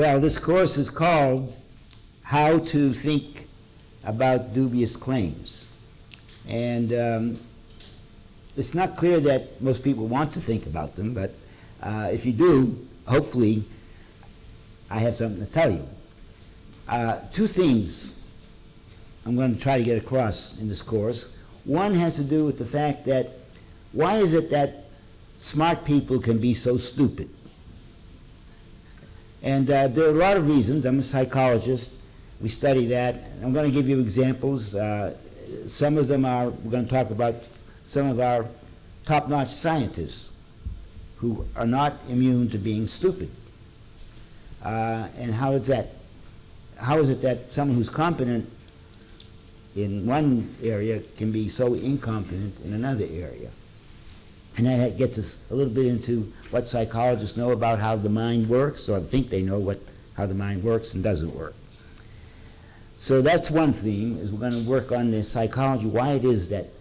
Well, this course is called How to Think About Dubious Claims. And it's not clear that most people want to think about them, but if you do, hopefully I have something to tell you. Two themes I'm going to try to get across in this course. One has to do with the fact that why is it that smart people can be so stupid? And there are a lot of reasons. I'm a psychologist. We study that. I'm going to give you examples. Some of them are, we're going to talk about some of our top-notch scientists who are not immune to being stupid. And how is that? How is it that someone who's competent in one area can be so incompetent in another area? And that gets us a little bit into what psychologists know about how the mind works, or think they know how the mind works and doesn't work. So that's one theme, is we're going to work on the psychology, why it is that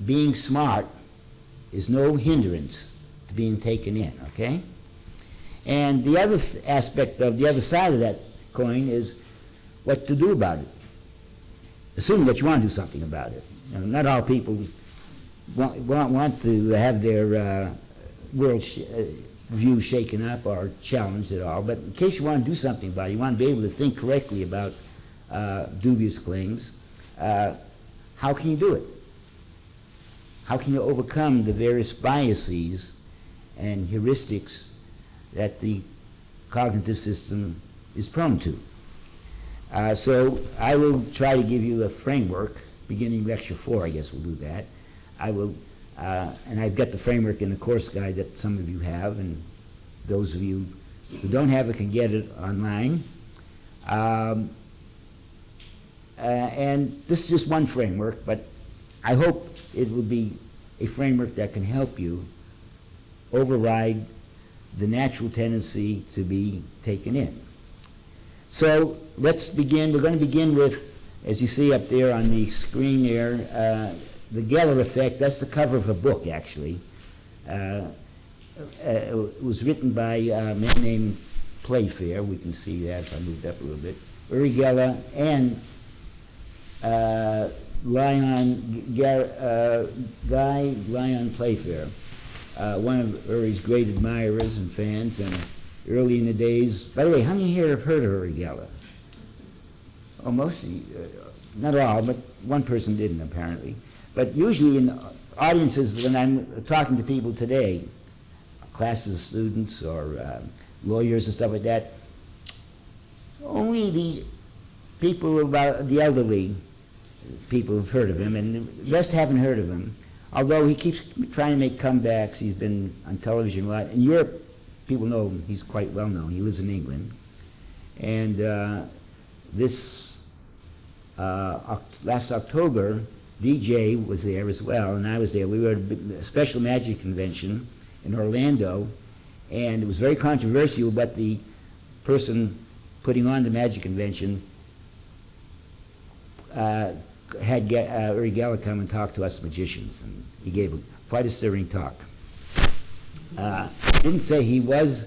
being smart is no hindrance to being taken in, okay? And the other aspect of the other side of that coin is what to do about it. Assuming that you want to do something about it. You know, not all people want to have their world view shaken up or challenged at all, but in case you want to do something about it, you want to be able to think correctly about dubious claims, how can you do it? How can you overcome the various biases and heuristics that the cognitive system is prone to? So I will try to give you a framework, beginning lecture 4, I guess we'll do that. I will, and I've got the framework in the course guide that some of you have, and those of you who don't have it can get it online. And this is just one framework, but I hope it will be a framework that can help you override the natural tendency to be taken in. So let's begin. We're going to begin with, as you see up there on the screen there, the Geller effect. That's the cover of a book, actually. It was written by a man named Playfair. We can see that if I moved up a little bit. Uri Geller and Guy Lyon Playfair, one of Uri's great admirers and fans, and early in the days. By the way, how many here have heard of Uri Geller? Oh, most of you, not all, but one person didn't apparently. But usually in audiences, when I'm talking to people today, classes of students or lawyers and stuff like that, only the people about the elderly people have heard of him, and the rest haven't heard of him. Although he keeps trying to make comebacks, he's been on television a lot. In Europe, people know him. He's quite well known. He lives in England, and last October, DJ was there as well, and I was there. We were at a special magic convention in Orlando, and it was very controversial, but the person putting on the magic convention had Uri Geller come and talk to us magicians, and he gave quite a stirring talk. Didn't say he was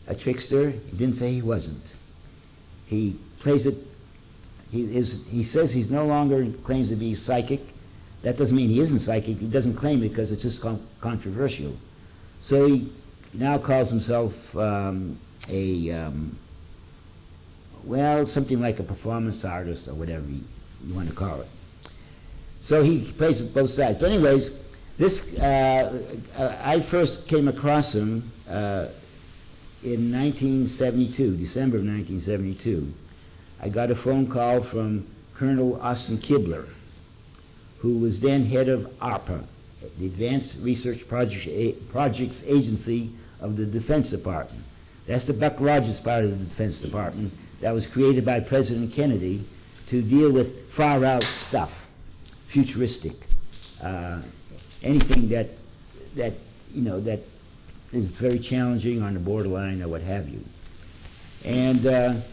a trickster. He didn't say he wasn't. He plays it. He says he's no longer claims to be psychic. That doesn't mean he isn't psychic. He doesn't claim it because it's just controversial. So he now calls himself well, something like a performance artist or whatever you want to call it. So he plays it both sides. But anyways, this I first came across him in 1972, December of 1972. I got a phone call from Colonel Austin Kibler, who was then head of ARPA, the Advanced Research Projects Agency of the Defense Department. That's the Buck Rogers part of the Defense Department that was created by President Kennedy to deal with far-out stuff, futuristic, anything that is very challenging, on the borderline, or what have you. And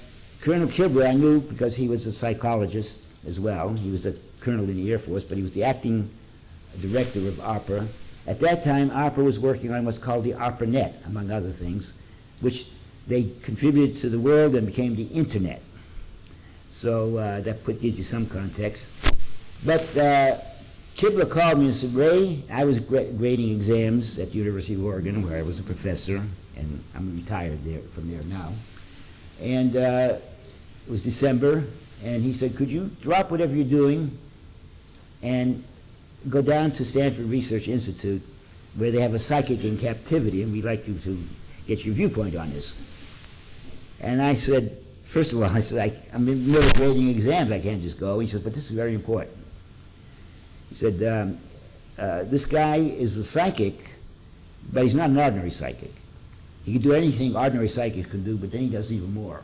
Colonel Kibler, I knew because he was a psychologist as well. He was a colonel in the Air Force, but he was the acting director of ARPA. At that time, ARPA was working on what's called the ARPANET, among other things, which they contributed to the world and became the internet. So that gives you some context. But Kibler called me and said, Ray, I was grading exams at the University of Oregon, where I was a professor, and I'm retired from there now. And it was December, and he said, could you drop whatever you're doing and go down to Stanford Research Institute, where they have a psychic in captivity, and we'd like you to get your viewpoint on this. And I said, first of all, I said, I'm in the middle of grading exams, I can't just go. He said, but this is very important. He said, this guy is a psychic, but he's not an ordinary psychic. He can do anything ordinary psychics can do, but then he does even more.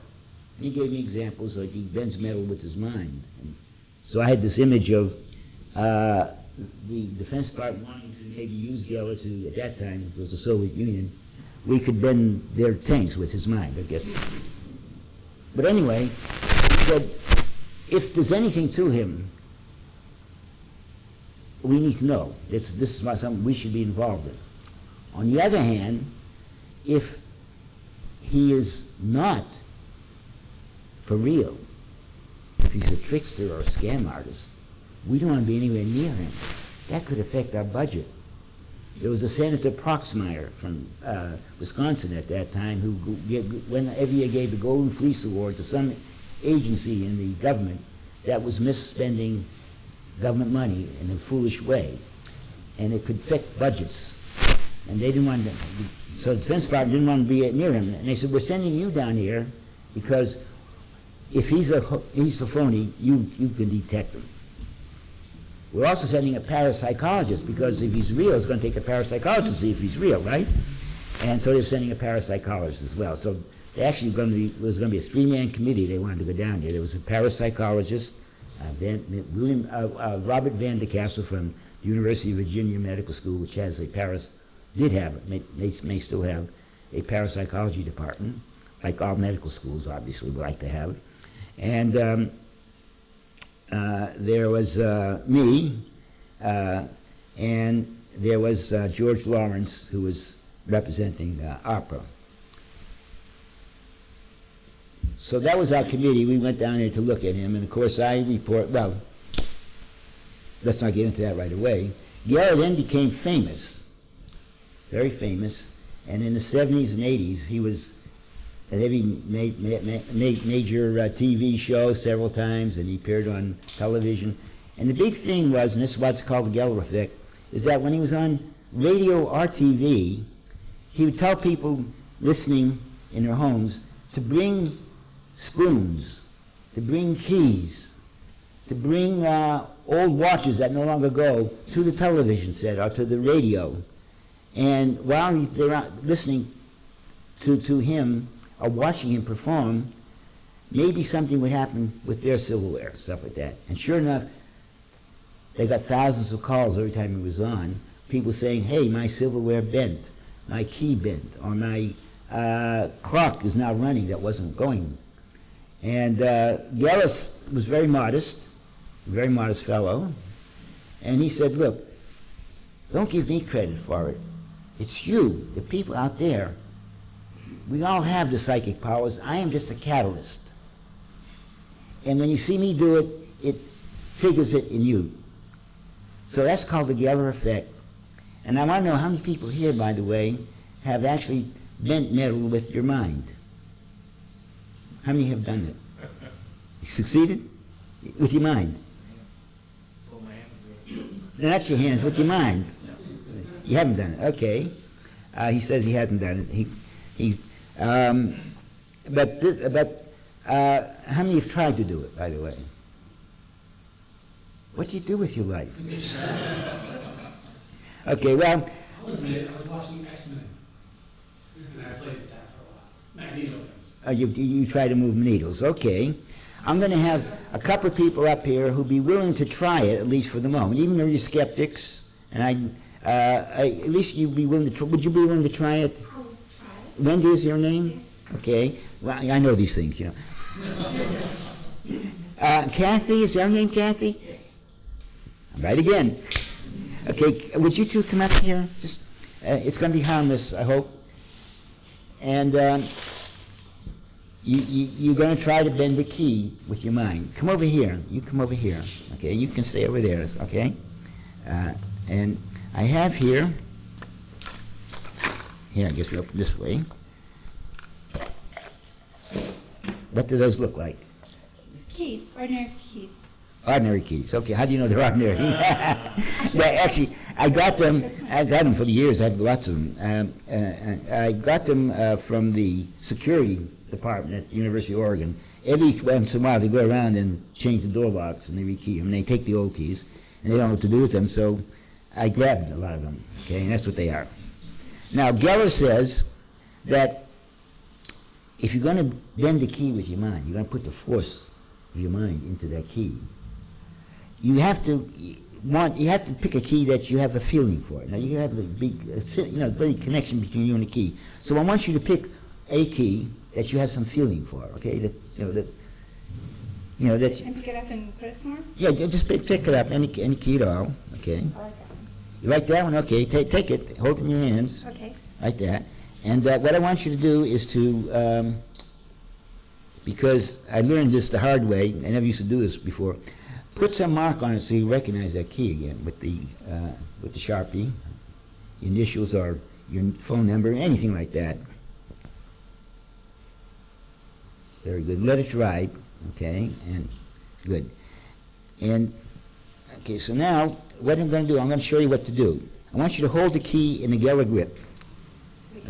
And he gave me examples, like he bends metal with his mind. And so I had this image of the Defense Department wanting to maybe use Geller to, at that time, it was the Soviet Union, we could bend their tanks with his mind, I guess. But anyway, he said, if there's anything to him, we need to know. This is something we should be involved in. On the other hand, if he is not for real, if he's a trickster or a scam artist, we don't want to be anywhere near him. That could affect our budget. There was a Senator Proxmire from Wisconsin at that time who, every year, gave the Golden Fleece Award to some agency in the government that was misspending government money in a foolish way, and it could affect budgets. And they didn't want to, so the Defense Department didn't want to be near him. And they said, we're sending you down here because if he's a phony, you can detect him. We're also sending a parapsychologist because if he's real, it's going to take a parapsychologist to see if he's real, right? And so they're sending a parapsychologist as well. So they actually it was going to be a three-man committee. They wanted to go down there. There was a parapsychologist, Robert Van de Castle from the University of Virginia Medical School, which has may still have a parapsychology department, like all medical schools obviously would like to have. And there was me, and there was George Lawrence, who was representing ARPA. So that was our committee. We went down there to look at him, and of course I report, well, let's not get into that right away. Geller then became famous, very famous, and in the 70s and 80s he was at every major TV show several times, and he appeared on television. And the big thing was, and this is what's called the Geller effect, is that when he was on radio or TV, he would tell people listening in their homes to bring spoons, to bring keys, to bring old watches that no longer go to the television set or to the radio. And while they're listening to him or watching him perform, maybe something would happen with their silverware, stuff like that. And sure enough, they got thousands of calls every time he was on, people saying, hey, my silverware bent, my key bent, or my clock is now running that wasn't going. And Geller was very modest fellow, and he said, look, don't give me credit for it. It's you, the people out there. We all have the psychic powers. I am just a catalyst. And when you see me do it, it triggers it in you. So that's called the Geller effect. And I want to know how many people here, by the way, have actually bent metal with your mind. How many have done it? You succeeded? With your mind? No, not your hands, with your mind. You haven't done it, okay. He says he hasn't done it. But how many have tried to do it, by the way? What do you do with your life? Okay, well. I was watching X-Men, and I played with that for a while. Magneto things. You try to move needles, okay. I'm going to have a couple of people up here who'll be willing to try it, at least for the moment, even though you're skeptics, and at least you'd be willing to. Would you be willing to try it? I'll try it. Wendy is your name? Yes. Okay. Well, I know these things, you know. Kathy, is your name Kathy? Yes. Right again. Okay, would you two come up here? Just, it's going to be harmless, I hope. And you're going to try to bend the key with your mind. Come over here. You come over here. Okay, you can stay over there. Okay, and I have here. Here, I guess we open this way. What do those look like? Keys, ordinary keys. Ordinary keys. Okay, how do you know they're ordinary? Yeah, actually, I got them. I've had them for the years. I've lots of them. I got them from the security department at the University of Oregon. Every once in a while, they go around and change the door locks and they rekey them. They take the old keys and they don't know what to do with them. So I grabbed a lot of them. Okay, and that's what they are. Now Geller says that if you're going to bend the key with your mind, you're going to put the force of your mind into that key. You have to pick a key that you have a feeling for. Now you have a big, big connection between you and the key. So I want you to pick a key that you have some feeling for. Okay, that. And pick it up and put it somewhere? Yeah, just pick it up, any key at all. Okay. I like that one. You like that one? Okay, take it, hold it in your hands. Okay. Like that. And what I want you to do is to, because I learned this the hard way, I never used to do this before, put some mark on it so you recognize that key again with the Sharpie, initials or your phone number, anything like that. Very good. Let it dry, okay, and good. And, okay, so now what I'm going to do, I'm going to show you what to do. I want you to hold the key in the Geller grip.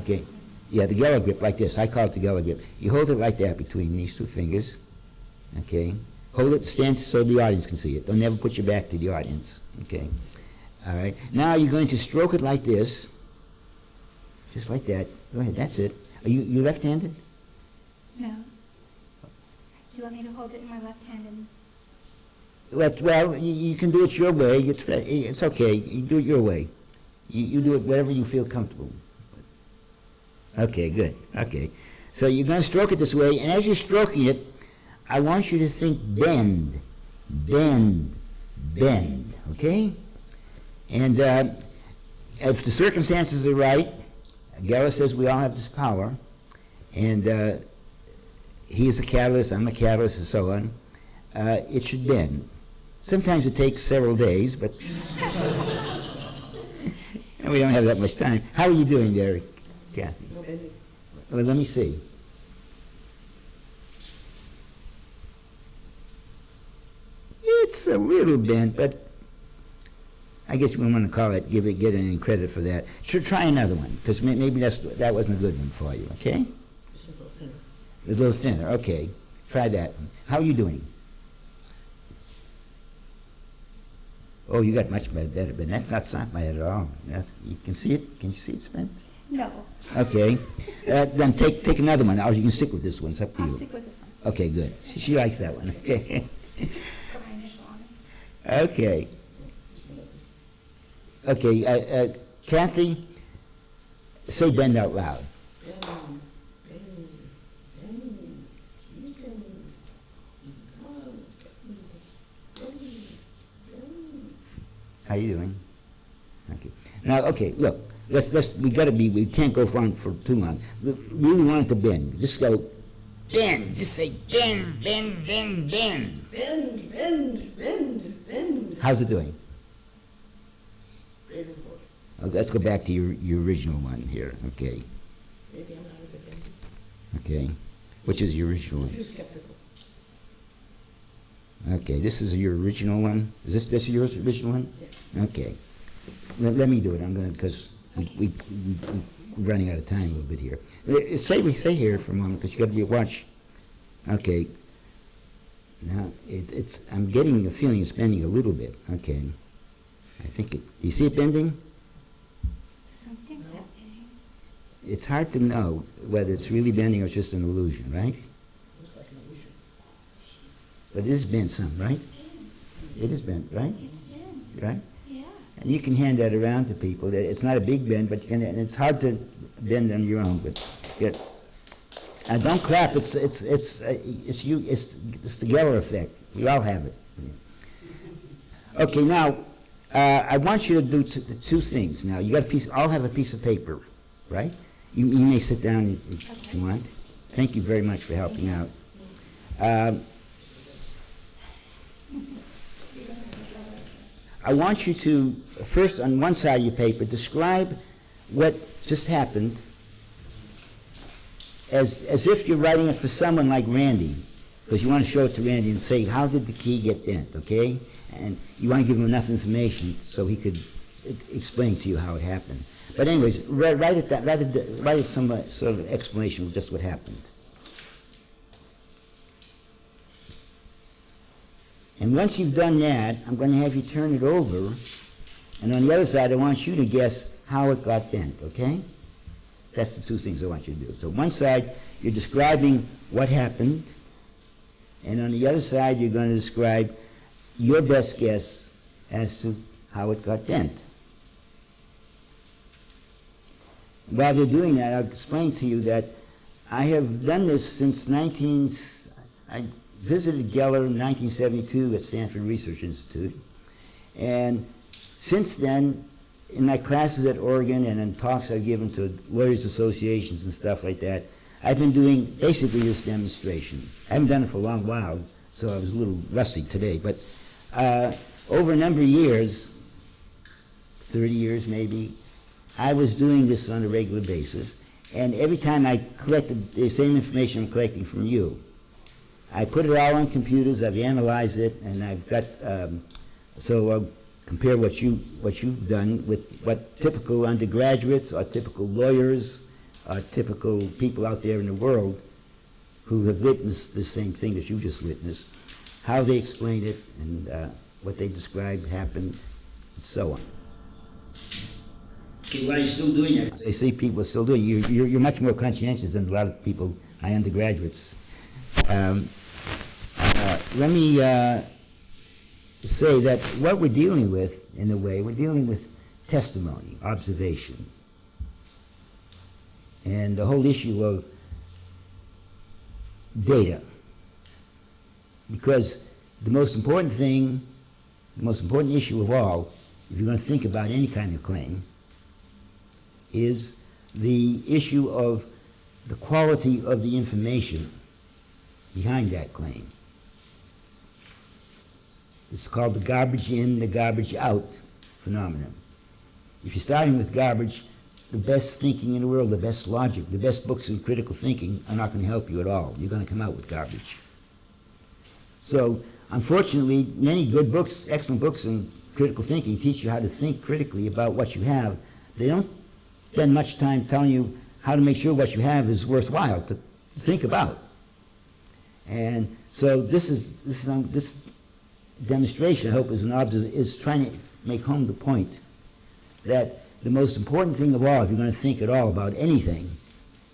Okay, yeah, the Geller grip like this. I call it the Geller grip. You hold it like that between these two fingers. Okay, hold it, stand so the audience can see it. Don't never put your back to the audience. Okay, all right. Now you're going to stroke it like this, just like that. Go ahead. That's it. Are you left-handed? No. Do you want me to hold it in my left hand and... Well, you can do it your way. It's okay. You do it your way. You do it whatever you feel comfortable. Okay, good. Okay. So you're going to stroke it this way, and as you're stroking it, I want you to think bend, bend, bend, okay? And if the circumstances are right, Geller says we all have this power, and he's a catalyst, I'm a catalyst, and so on. It should bend. Sometimes it takes several days, but and we don't have that much time. How are you doing there, Kathy? Well, let me see. It's a little bent, but I guess we want to call it, get any credit for that. Try another one, because maybe that wasn't a good one for you, okay? A little thinner, okay. Try that one. How are you doing? Oh, you got much better, but that's not bad at all. You can see it? Can you see it, Sven? No. Okay. Then take another one, or you can stick with this one. It's up to you. I'll stick with this one. Okay, good. She likes that one. Okay. Put my initial on it. Okay. Okay, Kathy, say bend out loud. How you doing? Okay. Now, okay, look, we can't go on for too long. We really want it to bend. Just go, bend, just say bend, bend, bend, bend. Bend, bend, bend, bend. How's it doing? Very good. Okay, let's go back to your original one here, okay. Maybe I'm not a good bender. Okay. Which is your original one? Too skeptical. Okay, this is your original one? Is this your original one? Yeah. Okay. Let me do it. I'm gonna, because we're running out of time a little bit here. Stay here for a moment, because you got to be watch. Okay. Now, I'm getting the feeling it's bending a little bit. Okay. I think do you see it bending? Something's happening. It's hard to know whether it's really bending or it's just an illusion, right? Looks like an illusion. But it is bent some, right? It is bent, right? It's bent. Right? Yeah. And you can hand that around to people. It's not a big bend, but you can. And it's hard to bend on your own. But good. Now don't clap. It's the Geller effect. We all have it. Okay. Now I want you to do two things. Now you got a piece. I'll have a piece of paper, right? You may sit down if you want. Thank you very much for helping out. I want you to, first on one side of your paper, describe what just happened as if you're writing it for someone like Randy, because you want to show it to Randy and say, how did the key get bent, okay? And you want to give him enough information so he could explain to you how it happened. But anyways, write it some sort of explanation of just what happened. And once you've done that, I'm going to have you turn it over, and on the other side, I want you to guess how it got bent, okay? That's the two things I want you to do. So one side, you're describing what happened, and on the other side, you're going to describe your best guess as to how it got bent. While they're doing that, I'll explain to you that I have done this since I visited Geller in 1972 at Stanford Research Institute, and since then, in my classes at Oregon and in talks I've given to lawyers associations and stuff like that, I've been doing basically this demonstration. I haven't done it for a long while, so I was a little rusty today, but over a number of years, 30 years maybe, I was doing this on a regular basis, and every time I collected the same information I'm collecting from you, I put it all on computers, I've analyzed it, and I've got, so I'll compare what you've done with what typical undergraduates or typical lawyers or typical people out there in the world who have witnessed the same thing that you just witnessed, how they explain it and what they described happened, and so on. Okay, while you're still doing that, I see people are still doing it. You're much more conscientious than a lot of people, my undergraduates. Let me say that what we're dealing with, in a way, we're dealing with testimony, observation, and the whole issue of data. Because the most important thing, the most important issue of all, if you're going to think about any kind of claim, is the issue of the quality of the information behind that claim. It's called the garbage in, the garbage out phenomenon. If you're starting with garbage, the best thinking in the world, the best logic, the best books in critical thinking are not going to help you at all. You're going to come out with garbage. So, unfortunately, many good books, excellent books in critical thinking teach you how to think critically about what you have. They don't spend much time telling you how to make sure what you have is worthwhile to think about. And so this demonstration, I hope, is trying to make home the point that the most important thing of all, if you're going to think at all about anything,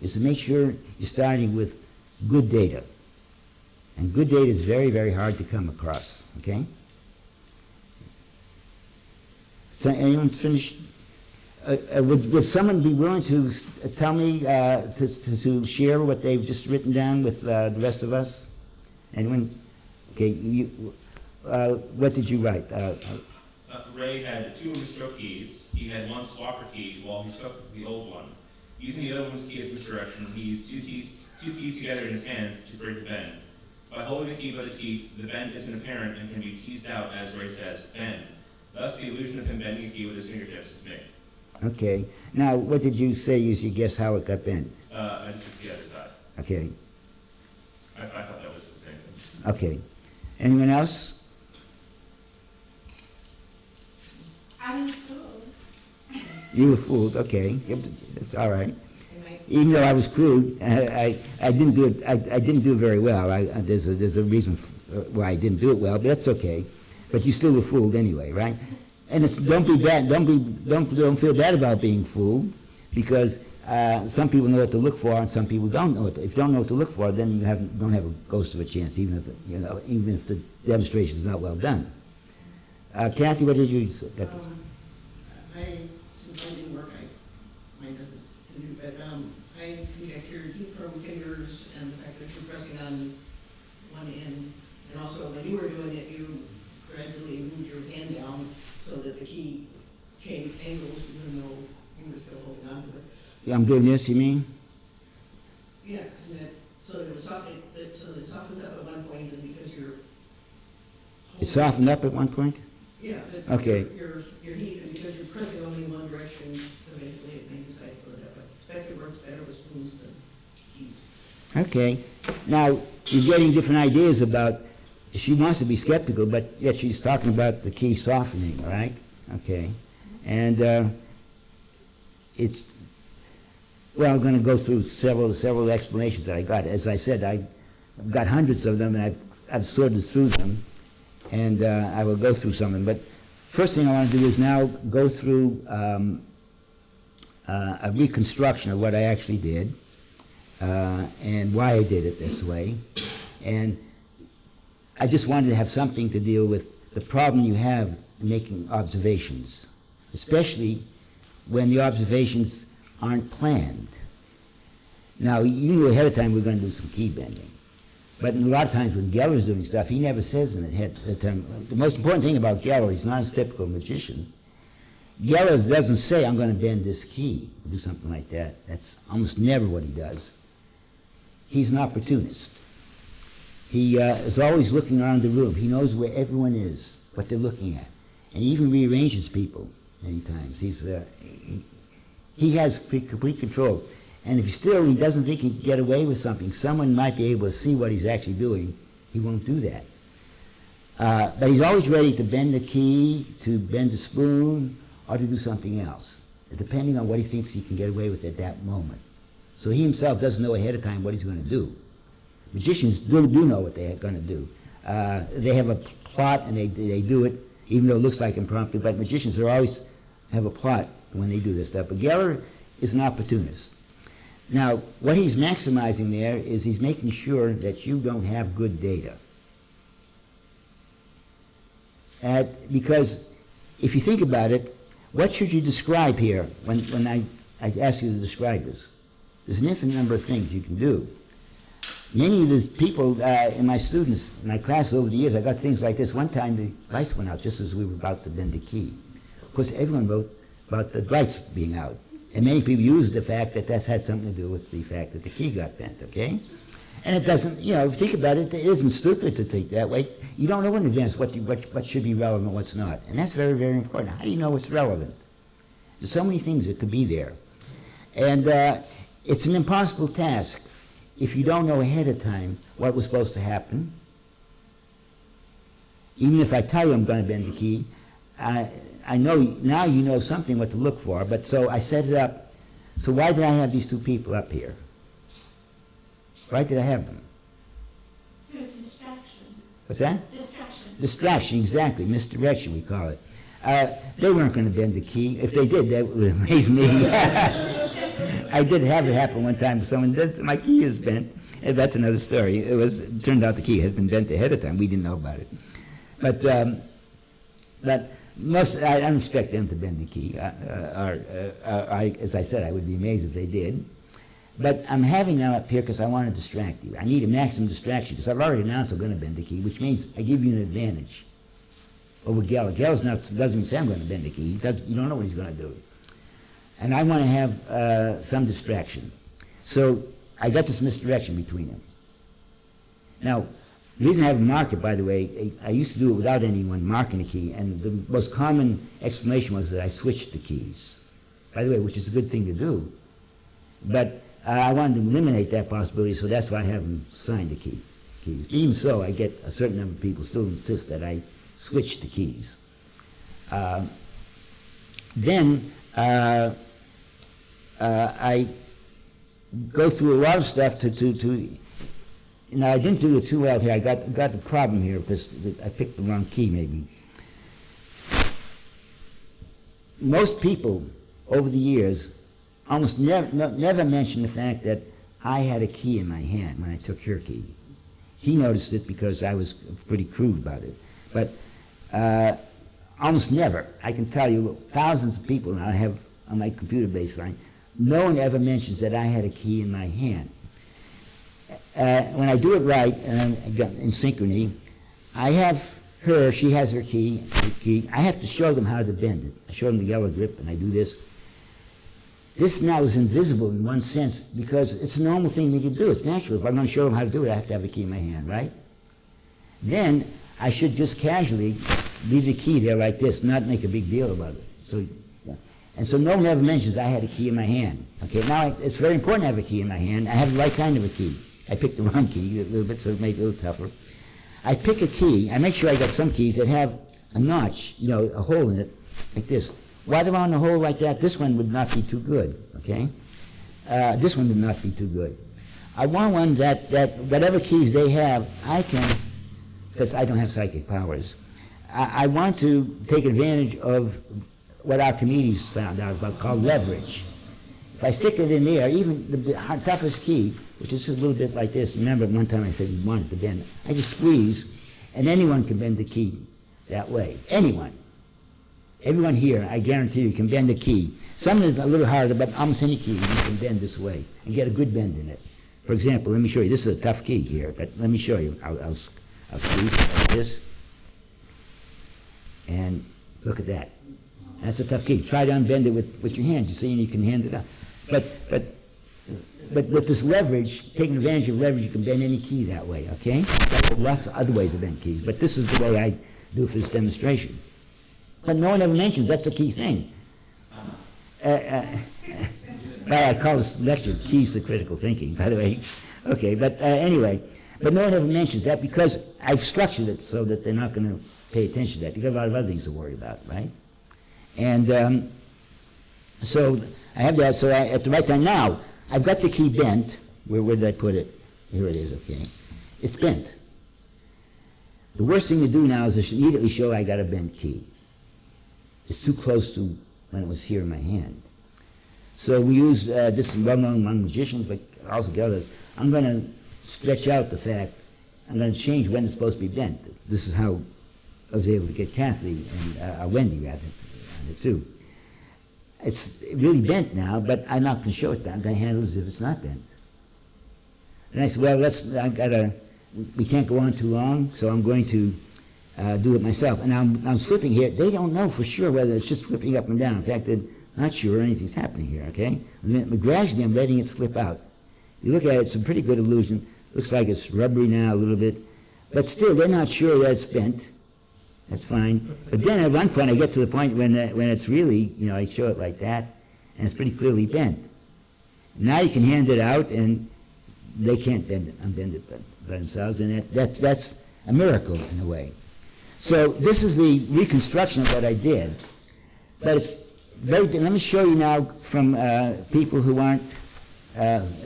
is to make sure you're starting with good data. And good data is very, very hard to come across, okay? So anyone finished? Would someone be willing to tell me, to share what they've just written down with the rest of us? Anyone? Okay, what did you write? Ray had 2 stroke keys. He had 1 swapper key while he took the old one. Using the other one's key as misdirection, he used two keys together in his hands to break the bend. By holding the key by the teeth, the bend isn't apparent and can be teased out, as Ray says, bend. Thus, the illusion of him bending a key with his fingertips is made. Okay. Now, what did you say is you guess how it got bent? I just see the other side. Okay. I thought that was the same thing. Okay. Anyone else? I was fooled. You were fooled. Okay. That's all right. And I, Even though I was crude, I didn't do it. I didn't do it very well. There's a reason why I didn't do it well, but that's okay. But you still were fooled anyway, right? And don't be bad. Don't feel bad about being fooled, because some people know what to look for, and some people don't know. If you don't know what to look for, then you don't have a ghost of a chance, even if the demonstration is not well done. Kathy, what did you say? since I didn't work, I might have to do, but I conjectured from fingers and the fact that you're pressing on one end, and also when you were doing it, you gradually moved your hand down so that the key changed angles, even though you were still holding on to it. I'm doing this, you mean? Yeah, and that one point, and because you're. It softened up at one point? Yeah. Okay. Your heat, and because you're pressing only in one direction, eventually it may decide to go that way. Spectre works better with spoons than keys. Okay. Now, you're getting different ideas about, she wants to be skeptical, but yet she's talking about the key softening, all right? Okay. And it's, well, I'm going to go through several explanations that I got. As I said, I've got hundreds of them, and I've sorted through them, and I will go through some of them. But first thing I want to do is now go through a reconstruction of what I actually did, and why I did it this way. And I just wanted to have something to deal with the problem you have in making observations, especially when the observations aren't planned. Now, you knew ahead of time we were going to do some key bending. But a lot of times when Geller's doing stuff, he never says in it ahead of time. The most important thing about Geller, he's not a typical magician. Geller doesn't say, I'm going to bend this key, or do something like that. That's almost never what he does. He's an opportunist. He is always looking around the room. He knows where everyone is, what they're looking at. And he even rearranges people many times. He has complete control. And if he doesn't think he can get away with something, someone might be able to see what he's actually doing, he won't do that. But he's always ready to bend the key, to bend the spoon, or to do something else, depending on what he thinks he can get away with at that moment. So he himself doesn't know ahead of time what he's going to do. Magicians do know what they're going to do. They have a plot and they do it, even though it looks like impromptu, but magicians always have a plot when they do this stuff. But Geller is an opportunist. Now, what he's maximizing there is he's making sure that you don't have good data. Because if you think about it, what should you describe here when I ask you to describe this? There's an infinite number of things you can do. Many of the people in my students, in my class over the years, I got things like this. One time the lights went out just as we were about to bend the key. Of course, everyone wrote about the lights being out. And many people used the fact that that had something to do with the fact that the key got bent, okay? And it doesn't, if you think about it, it isn't stupid to think that way. You don't know in advance what should be relevant, what's not. And that's very, very important. How do you know what's relevant? There's so many things that could be there. And it's an impossible task if you don't know ahead of time what was supposed to happen. Even if I tell you I'm going to bend the key, I know, now you know something what to look for, but so I set it up. So why did I have these two people up here? Why did I have them? Through distraction. What's that? Distraction. Distraction, exactly, misdirection we call it. They weren't going to bend the key. If they did, that would amaze me. I did have it happen one time. Someone did, my key is bent. And that's another story. It turned out the key had been bent ahead of time. We didn't know about it. But I don't expect them to bend the key. As I said, I would be amazed if they did. But I'm having them up here because I want to distract you. I need a maximum distraction because I've already announced I'm going to bend the key, which means I give you an advantage over Geller. Geller's doesn't even say I'm going to bend the key. You don't know what he's going to do. And I want to have some distraction. So I got this misdirection between them. Now, the reason I have a marker, by the way, I used to do it without anyone marking a key, and the most common explanation was that I switched the keys. By the way, which is a good thing to do. But I wanted to eliminate that possibility, so that's why I have them sign the keys. Even so, I get a certain number of people still insist that I switch the keys. Then I go through a lot of stuff to now I didn't do it too well here. I got the problem here because I picked the wrong key maybe. Most people over the years almost never mention the fact that I had a key in my hand when I took your key. He noticed it because I was pretty crude about it. But almost never. I can tell you thousands of people now I have on my computer baseline. No one ever mentions that I had a key in my hand. When I do it right, and in synchrony, I have her, she has her key, I have to show them how to bend it. I show them the yellow grip, and I do this. This now is invisible in one sense because it's a normal thing we can do. It's natural. If I'm going to show them how to do it, I have to have a key in my hand, right? then I should just casually leave the key there like this, not make a big deal about it. So, and so no one ever mentions I had a key in my hand. Okay, now it's very important to have a key in my hand. I have the right kind of a key. I picked the wrong key a little bit, so it made it a little tougher. I pick a key, I make sure I got some keys that have a notch, you know, a hole in it, like this. Right around the hole like that, this one would not be too good, okay? This one would not be too good. I want one that whatever keys they have, I can, because I don't have psychic powers, I want to take advantage of what Archimedes found out about called leverage. If I stick it in there, even the toughest key, which is a little bit like this, remember one time I said you wanted to bend it, I just squeeze, and anyone can bend the key that way. Anyone. Everyone here, I guarantee you, can bend a key. Some is a little harder, but almost any key you can bend this way and get a good bend in it. For example, let me show you. This is a tough key here, but let me show you. I'll squeeze like this. And look at that. That's a tough key. Try to unbend it with your hand, you see, and you can hand it up. But with this leverage, taking advantage of leverage, you can bend any key that way, okay? There are lots of other ways to bend keys, but this is the way I do it for this demonstration. But no one ever mentions, that's the key thing. Well, I call this lecture Keys to Critical Thinking, by the way. Okay, but anyway, but no one ever mentions that because I've structured it so that they're not going to pay attention to that. They've got a lot of other things to worry about, right? And so I have that, so at the right time now, I've got the key bent. Where did I put it? Here it is, okay. It's bent. The worst thing to do now is to immediately show I got a bent key. It's too close to when it was here in my hand. So we use, this is well known among magicians, but also others. I'm going to stretch out the fact, I'm going to change when it's supposed to be bent. This is how I was able to get Kathy and Wendy rather on it too. It's really bent now, but I'm not going to show it back. I'm going to handle it as if it's not bent. And I said, well, we can't go on too long, so I'm going to do it myself. And I'm flipping here. They don't know for sure whether it's just flipping up and down. In fact, they're not sure anything's happening here, okay? But gradually I'm letting it slip out. You look at it, it's a pretty good illusion. Looks like it's rubbery now a little bit. But still, they're not sure that it's bent. That's fine. But then at one point I get to the point when it's really, you know, I show it like that, and it's pretty clearly bent. Now you can hand it out, and they can't unbend it by themselves, and that's a miracle in a way. So this is the reconstruction of what I did. But it's very, let me show you now from people who aren't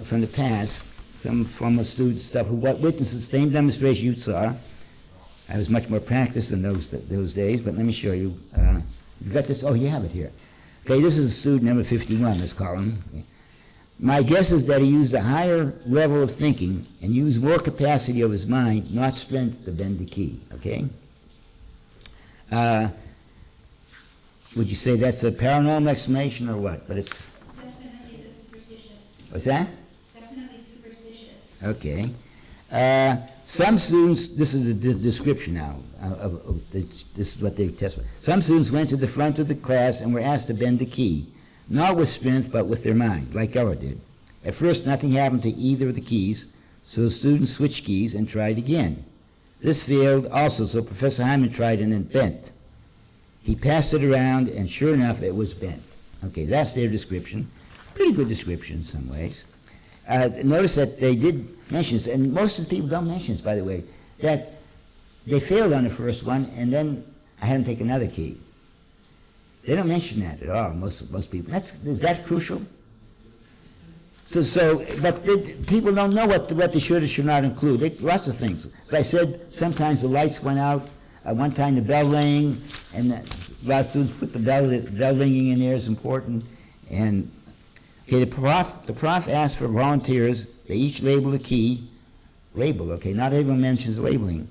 from the past, from former students, stuff, who witnessed the same demonstration you saw. I was much more practiced in those days, but let me show you. You got this? Oh, you have it here. Okay, this is student number 51, let's call him. Okay. My guess is that he used a higher level of thinking and used more capacity of his mind, not strength, to bend the key, okay? Would you say that's a paranormal explanation or what? But it's Definitely the superstitious. What's that? Definitely superstitious. Okay. Some students, this is the description now, this is what they testified. Some students went to the front of the class and were asked to bend the key, not with strength, but with their mind, like Ella did. At first, nothing happened to either of the keys, so the students switched keys and tried again. This failed also, so Professor Hyman tried and then bent. He passed it around, and sure enough, it was bent. Okay, that's their description. Pretty good description in some ways. Notice that they did mention this, and most of the people don't mention this, by the way, that they failed on the first one, and then I had them take another key. They don't mention that at all, most people. Is that crucial? But people don't know what they should or should not include. Lots of things. As I said, sometimes the lights went out. One time the bell rang, and a lot of students put the bell ringing in there is important. And okay, the prof asked for volunteers. They each labeled a key. Okay, not everyone mentions labeling.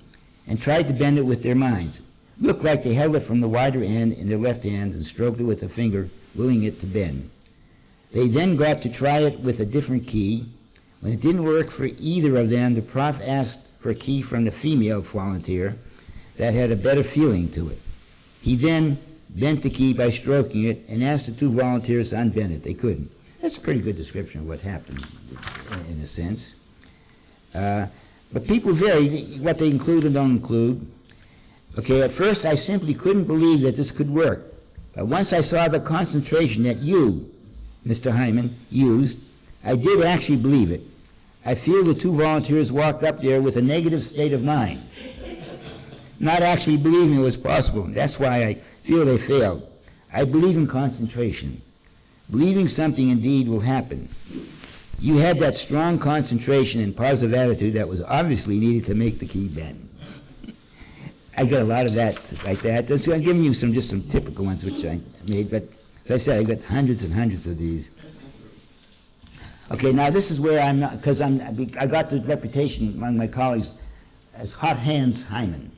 And tried to bend it with their minds. Looked like they held it from the wider end in their left hand and stroked it with a finger, willing it to bend. They then got to try it with a different key. When it didn't work for either of them, the prof asked for a key from the female volunteer that had a better feeling to it. He then bent the key by stroking it and asked the two volunteers to unbend it. They couldn't. That's a pretty good description of what happened, in a sense. But people vary what they include and don't include. Okay, at first I simply couldn't believe that this could work. But once I saw the concentration that you, Mr. Hyman, used, I did actually believe it. I feel the two volunteers walked up there with a negative state of mind, not actually believing it was possible. That's why I feel they failed. I believe in concentration. Believing something indeed will happen. You had that strong concentration and positive attitude that was obviously needed to make the key bend. I got a lot of that like that. I'm giving you just some typical ones which I made, but as I said, I got hundreds and hundreds of these. Okay, now this is where I'm not, because I got the reputation among my colleagues as Hot Hands Hyman.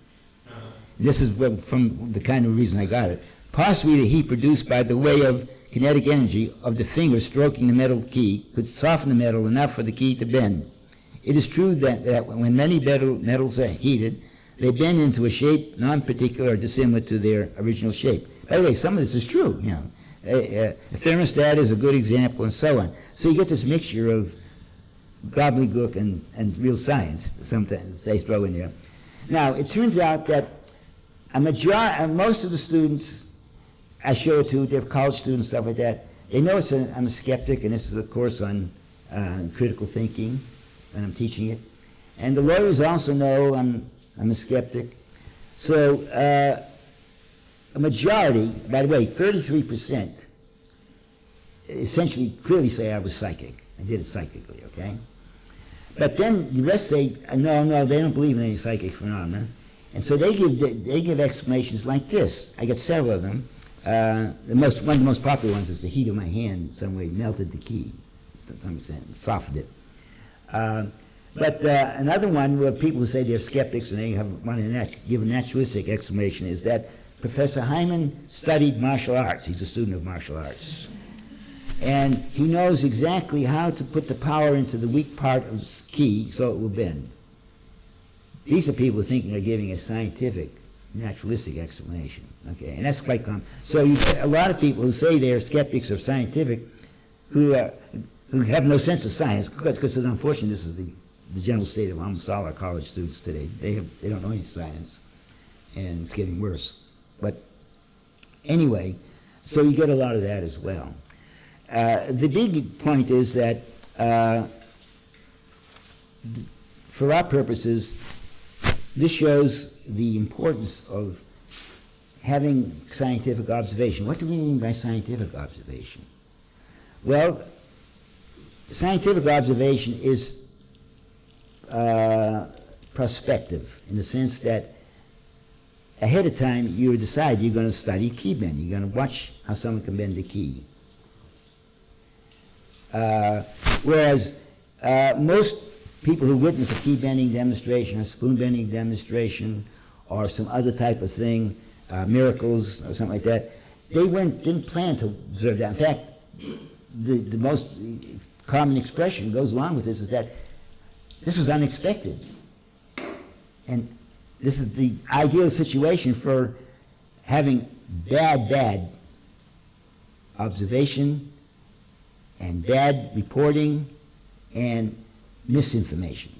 This is from the kind of reason I got it. Possibly the heat produced by the way of kinetic energy of the finger stroking the metal key could soften the metal enough for the key to bend. It is true that when many metals are heated, they bend into a shape non-particular or dissimilar to their original shape. By the way, some of this is true, you know. A thermostat is a good example, and so on. So you get this mixture of gobbledygook and real science, sometimes they throw in there. Now, it turns out that most of the students I show it to, they're college students, stuff like that, they know I'm a skeptic, and this is a course on critical thinking, and I'm teaching it. And the lawyers also know I'm a skeptic. So a majority, by the way, 33%, essentially clearly say I was psychic. I did it psychically, okay? But then the rest say, no, they don't believe in any psychic phenomena. And so they give explanations like this. I get several of them. One of the most popular ones is the heat of my hand in some way melted the key, to some extent, softened it. But another one where people who say they're skeptics and they want to give a naturalistic explanation is that Professor Hyman studied martial arts. He's a student of martial arts. And he knows exactly how to put the power into the weak part of the key so it will bend. These are people thinking they're giving a scientific, naturalistic explanation. Okay, and that's quite common. So you get a lot of people who say they're skeptics or scientific who have no sense of science, because unfortunately this is the general state of almost all our college students today. They don't know any science, and it's getting worse. But anyway, so you get a lot of that as well. The big point is that for our purposes, this shows the importance of having scientific observation. What do we mean by scientific observation? Well, scientific observation is prospective in the sense that ahead of time you decide you're going to study key bending. You're going to watch how someone can bend a key. Whereas most people who witness a key bending demonstration, a spoon bending demonstration, or some other type of thing, miracles or something like that, they didn't plan to observe that. In fact, the most common expression goes along with this is that this was unexpected. And this is the ideal situation for having bad observation and bad reporting and misinformation.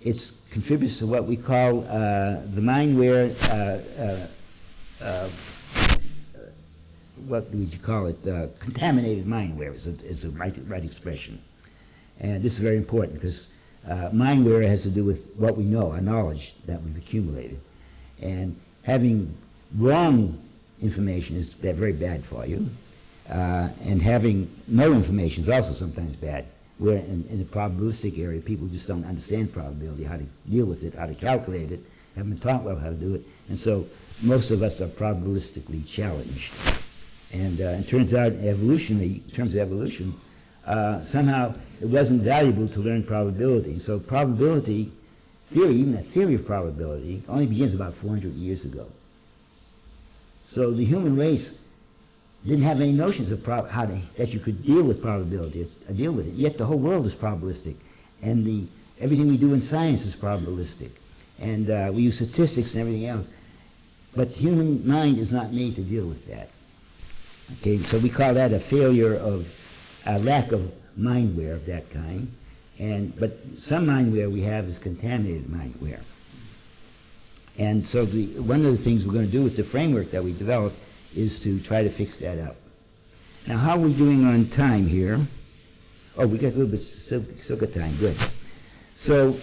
It contributes to what we call the mindware, what would you call it? Contaminated mindware is the right expression. And this is very important because mindware has to do with what we know, our knowledge that we've accumulated. And having wrong information is very bad for you. And having no information is also sometimes bad. Where in the probabilistic area, people just don't understand probability, how to deal with it, how to calculate it, haven't been taught well how to do it. And so most of us are probabilistically challenged. And it turns out evolutionally, in terms of evolution, somehow it wasn't valuable to learn probability. So probability theory, even a theory of probability, only begins about 400 years ago. So the human race didn't have any notions of that you could deal with probability, deal with it. Yet the whole world is probabilistic, and everything we do in science is probabilistic, and we use statistics and everything else. But the human mind is not made to deal with that. Okay, so we call that a failure of a lack of mindware of that kind, but some mindware we have is contaminated mindware. And so one of the things we're going to do with the framework that we developed is to try to fix that up. Now, how are we doing on time here? Oh, we got a little bit, still got time, good. So,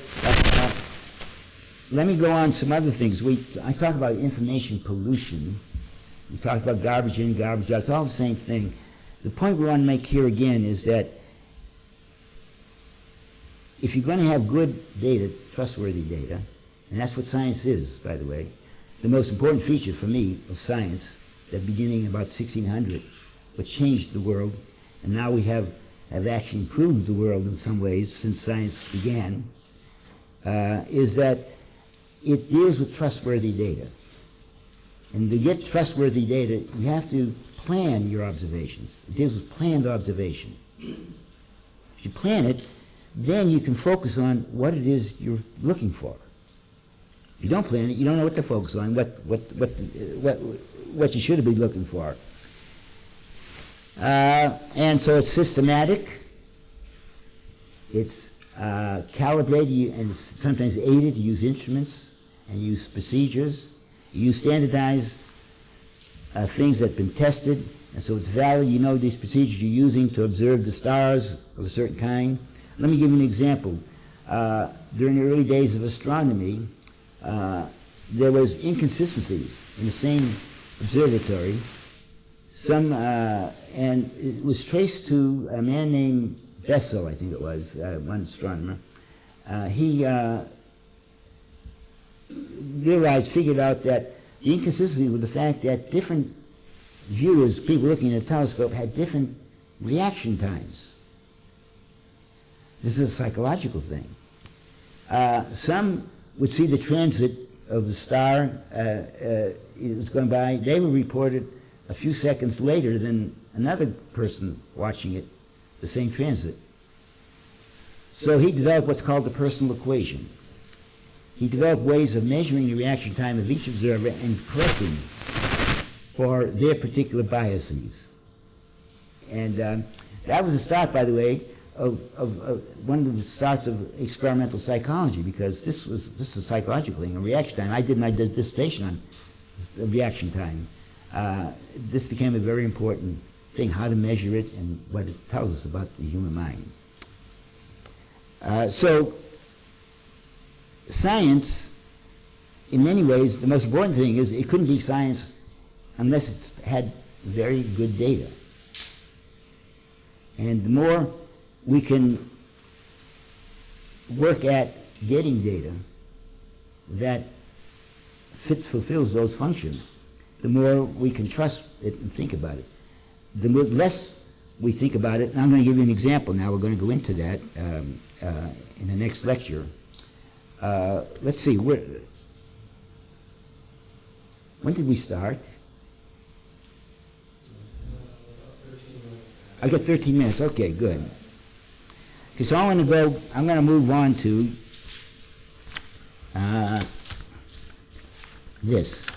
let me go on some other things. I talked about information pollution. We talked about garbage in, garbage out. It's all the same thing. The point we want to make here again is that if you're going to have good data, trustworthy data, and that's what science is, by the way, the most important feature for me of science, that beginning about 1600, what changed the world, and now we have actually improved the world in some ways since science began, is that it deals with trustworthy data. And to get trustworthy data, you have to plan your observations. It deals with planned observation. If you plan it, then you can focus on what it is you're looking for. If you don't plan it, you don't know what to focus on, what you should be looking for. And so it's systematic, it's calibrated, and it's sometimes aided. You use instruments and use procedures. You use standardized things that have been tested, and so it's valid. You know these procedures you're using to observe the stars of a certain kind. Let me give you an example. During the early days of astronomy, there was inconsistencies in the same observatory. And it was traced to a man named Bessel, I think it was, one astronomer. He figured out that the inconsistency was the fact that different viewers, people looking at a telescope, had different reaction times. This is a psychological thing. Some would see the transit of the star it was going by. They were reported a few seconds later than another person watching it, the same transit. So he developed what's called the personal equation. He developed ways of measuring the reaction time of each observer and correcting for their particular biases. And that was the start, by the way, of one of the starts of experimental psychology, because this is a psychological thing, a reaction time. I did my dissertation on reaction time. This became a very important thing, how to measure it and what it tells us about the human mind. So science, in many ways, the most important thing is it couldn't be science unless it had very good data. And the more we can work at getting data that fulfills those functions, the more we can trust it and think about it. The less we think about it, and I'm going to give you an example now, we're going to go into that in the next lecture. Let's see, when did we start? I got 13 minutes, okay, good. Okay, so I'm going to move on to this,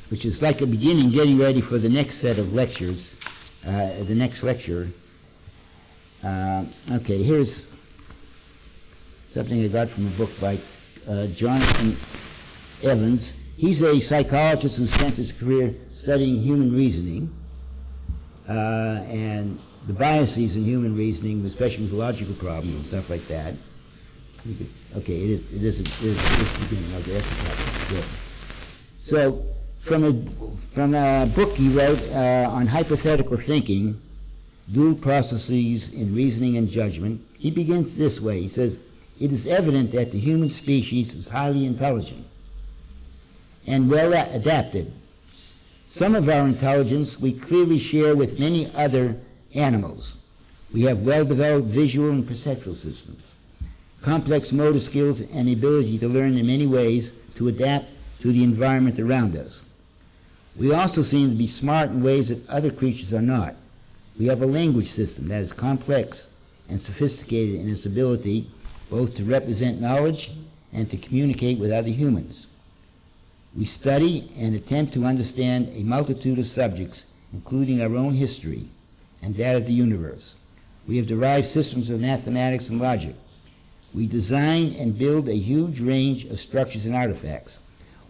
which is like a beginning, getting ready for the next set of lectures, the next lecture. Okay, here's something I got from a book by Jonathan Evans. He's a psychologist who spent his career studying human reasoning and the biases in human reasoning, especially with logical problems and stuff like that. Okay, it is beginning. Okay, that's the topic. Good. So, from a book he wrote on hypothetical thinking, dual processes in reasoning and judgment, he begins this way. He says, "It is evident that the human species is highly intelligent and well adapted. Some of our intelligence we clearly share with many other animals. We have well-developed visual and perceptual systems, complex motor skills, and the ability to learn in many ways to adapt to the environment around us. We also seem to be smart in ways that other creatures are not. We have a language system that is complex and sophisticated in its ability both to represent knowledge and to communicate with other humans. We study and attempt to understand a multitude of subjects, including our own history and that of the universe. We have derived systems of mathematics and logic. We design and build a huge range of structures and artifacts.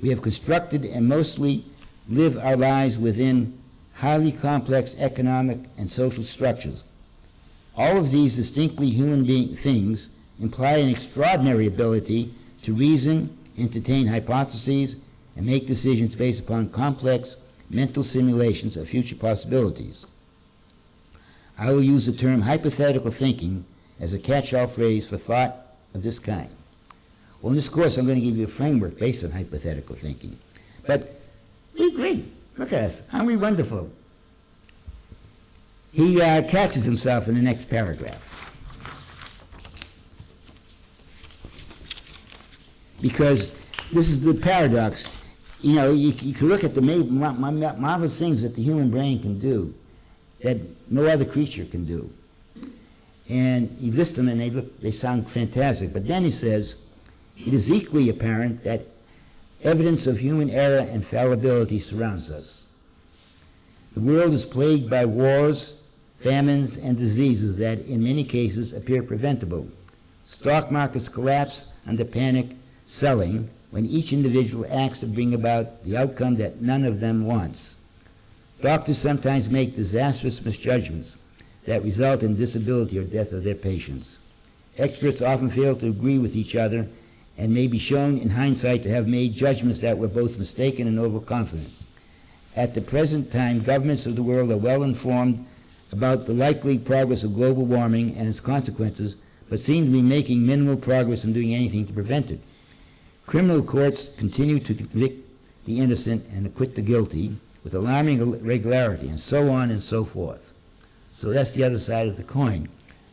We have constructed and mostly live our lives within highly complex economic and social structures. All of these distinctly human things imply an extraordinary ability to reason, entertain hypotheses, and make decisions based upon complex mental simulations of future possibilities. I will use the term hypothetical thinking as a catch-all phrase for thought of this kind. Well, in this course, I'm going to give you a framework based on hypothetical thinking. But we're great. Look at us. Aren't we wonderful? He catches himself in the next paragraph. Because this is the paradox. You know, you can look at the marvelous things that the human brain can do that no other creature can do. And you list them and they sound fantastic. But then he says, it is equally apparent that evidence of human error and fallibility surrounds us. The world is plagued by wars, famines, and diseases that in many cases appear preventable. Stock markets collapse under panic selling when each individual acts to bring about the outcome that none of them wants. Doctors sometimes make disastrous misjudgments that result in disability or death of their patients. Experts often fail to agree with each other and may be shown in hindsight to have made judgments that were both mistaken and overconfident. At the present time, governments of the world are well informed about the likely progress of global warming and its consequences, but seem to be making minimal progress in doing anything to prevent it. Criminal courts continue to convict the innocent and acquit the guilty with alarming regularity, and so on and so forth. So that's the other side of the coin.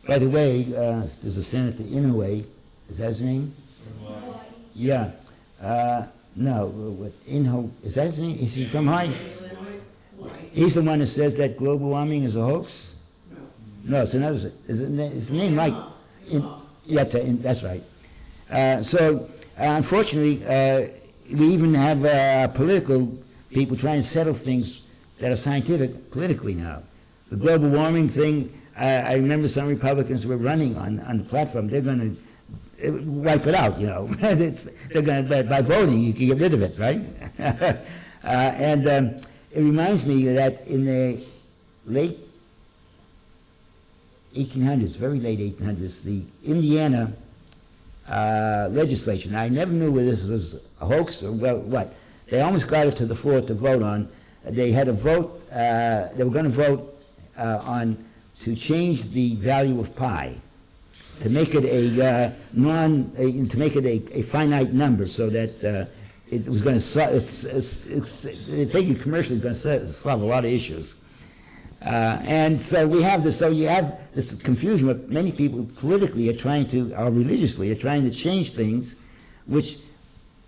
By the way, there's a Senator Inouye, is that his name? Yeah. No, is that his name? Is he from Hawaii? He's the one that says that global warming is a hoax? No, it's another. Is his name like? That's right. Unfortunately, we even have political people trying to settle things that are scientific politically now. The global warming thing, I remember some Republicans were running on the platform. They're going to wipe it out, you know. They're going to, by voting, you can get rid of it, right? It reminds me that in the late 1800s, very late 1800s, the Indiana legislation, I never knew whether this was a hoax or what. They almost got it to the floor to vote on. They had a vote, they were going to vote to change the value of pi, to make it to make it a finite number, so that it was going to they figured commercially it's going to solve a lot of issues. And so we have this. So you have this confusion where many people politically are trying to, or religiously are trying to change things, which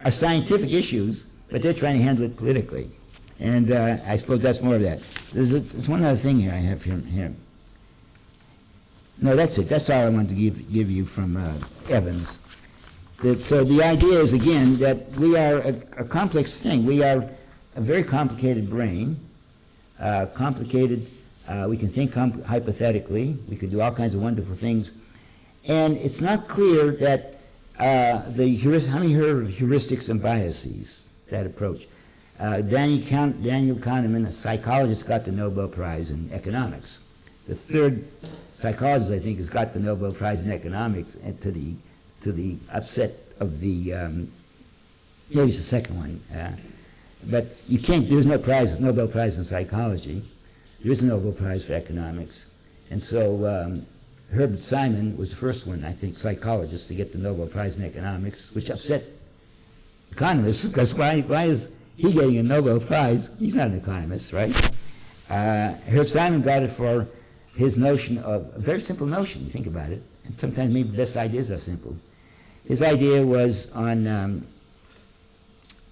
are scientific issues, but they're trying to handle it politically. And I suppose that's more of that. There's one other thing here I have here. No, that's it. That's all I wanted to give you from Evans. So the idea is, again, that we are a complex thing. We are a very complicated brain, complicated. We can think hypothetically. We can do all kinds of wonderful things. And it's not clear that how many heard of heuristics and biases, that approach. Daniel Kahneman, a psychologist, got the Nobel Prize in economics. The third psychologist, I think, has got the Nobel Prize in economics, and to the upset of the, maybe it's the second one. But you can't, there's no Nobel Prize in psychology. There is a Nobel Prize for economics. And so Herbert Simon was the first one, I think, psychologist to get the Nobel Prize in economics, which upset economists, because why is he getting a Nobel Prize? He's not an economist, right? Herb Simon got it for his notion of, a very simple notion, you think about it, and sometimes maybe the best ideas are simple. His idea was on